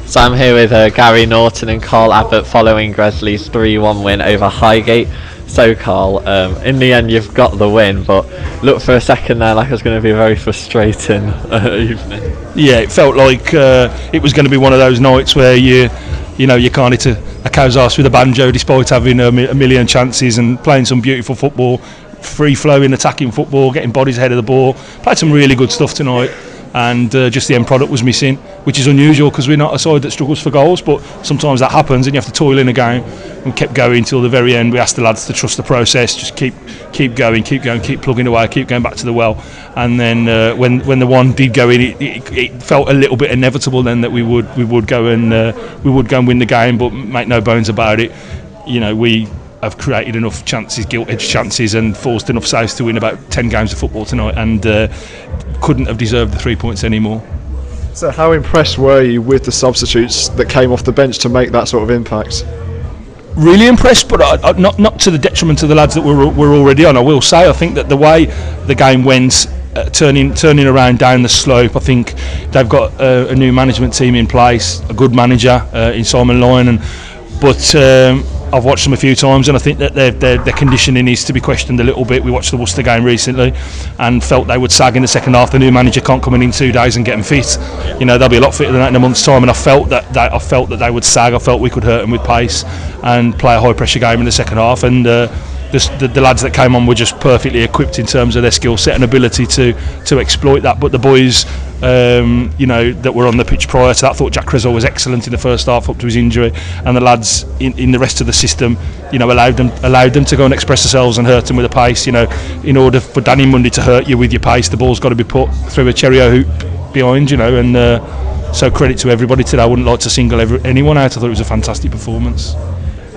So I'm here with Gary Norton and Carl Abbott following Gresley's 3-1 win over Highgate. So Carl, in the end you've got the win, but looked for a second there like it was going to be a very frustrating evening. Yeah, it felt like it was going to be one of those nights where you can't hit a cow's arse with a banjo despite having a million chances and playing some beautiful football, free-flowing, attacking football, getting bodies ahead of the ball. Played some really good stuff tonight. And just the end product was missing, which is unusual because we're not a side that struggles for goals, but sometimes that happens and you have to toil in a game. We kept going until the very end. We asked the lads to trust the process, just keep going, keep plugging away, keep going back to the well. And then when the one did go in, it felt a little bit inevitable then that we would go and win the game. But make no bones about it, we have created enough chances, gilt-edged chances, and forced enough saves to win about 10 games of football tonight, and couldn't have deserved the 3 points anymore. So how impressed were you with the substitutes that came off the bench to make that sort of impact? Really impressed, but not to the detriment of the lads that were already on. I will say, I think that the way the game went, turning around down the slope, I think they've got a new management team in place, a good manager in Simon Lyon, but I've watched them a few times and I think that their conditioning needs to be questioned a little bit. We watched the Worcester game recently and felt they would sag in the second half. The new manager can't come in 2 days and get them fit. They'll be a lot fitter than that in a month's time, and I felt that they would sag. I felt we could hurt them with pace and play a high pressure game in the second half, and the lads that came on were just perfectly equipped in terms of their skill set and ability to exploit that. But the boys that were on the pitch prior to that, I thought Jack Crezzell was excellent in the first half up to his injury, and the lads in the rest of the system allowed them to go and express themselves and hurt them with the pace. In order for Danny Mundy to hurt you with your pace, the ball's got to be put through a Cheerio hoop behind, and so credit to everybody today. I wouldn't like to single anyone out. I thought it was a fantastic performance.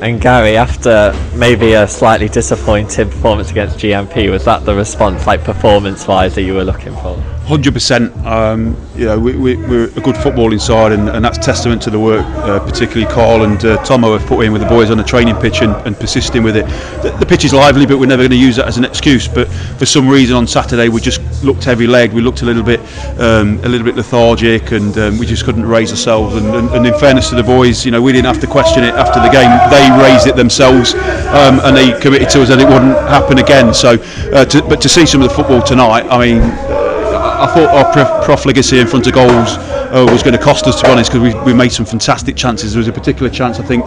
And Gary, after maybe a slightly disappointing performance against GMP, was that the response, like performance-wise, that you were looking for? 100%. We're a good footballing side, and that's testament to the work, particularly Carl and Tomo have put in with the boys on the training pitch and persisting with it. The pitch is lively, but we're never going to use that as an excuse. But for some reason on Saturday we just looked heavy-legged. We looked a little bit lethargic, and we just couldn't raise ourselves. And in fairness to the boys, we didn't have to question it after the game. They raised it themselves, and they committed to us that it wouldn't happen again. So, but to see some of the football tonight, I thought our profligacy in front of goals was going to cost us, to be honest, because we made some fantastic chances. There was a particular chance, I think,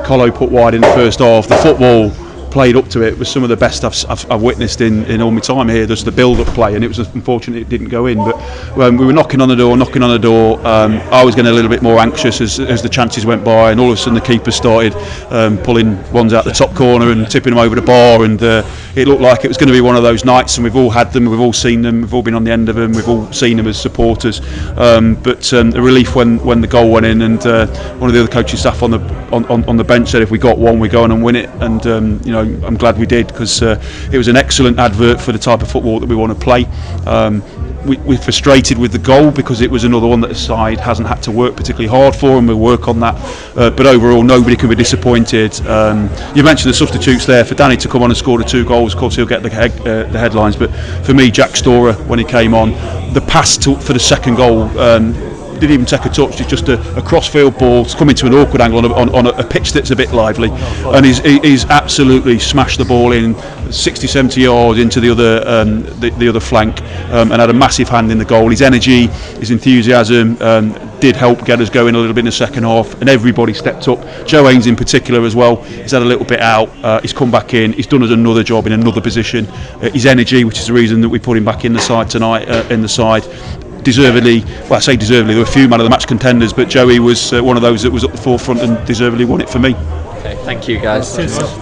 Colo put wide in the first half. The football played up to it was some of the best I've witnessed in all my time here. There's the build-up play, and it was unfortunate it didn't go in. But we were knocking on the door. I was getting a little bit more anxious as the chances went by, and all of a sudden the keeper started pulling ones out the top corner and tipping them over the bar, and it looked like it was going to be one of those nights. And we've all had them, we've all seen them, we've all been on the end of them, we've all seen them as supporters. But the relief when the goal went in, and one of the other coaching staff on the bench said if we got one, we go on and win it. And I'm glad we did, because it was an excellent advert for the type of football that we want to play. We're frustrated with the goal because it was another one that the side hasn't had to work particularly hard for, and we'll work on that. But overall, nobody can be disappointed. You mentioned the substitutes there. For Danny to come on and score the 2 goals, of course he'll get the headlines. But for me, Jack Storer, when he came on, the pass for the second goal, didn't even take a touch. It's just a cross-field ball coming to an awkward angle on a pitch that's a bit lively, and he's absolutely smashed the ball in 60-70 yards into the other flank, and had a massive hand in the goal. His energy, his enthusiasm did help get us going a little bit in the second half, and everybody stepped up. Joe Haynes in particular as well. He's had a little bit out. He's come back in. He's done us another job in another position. His energy, which is the reason that we put him back in the side tonight, deservedly, well I say deservedly, there were a few man of the match contenders, but Joey was one of those that was at the forefront and deservedly won it for me. Okay, thank you guys.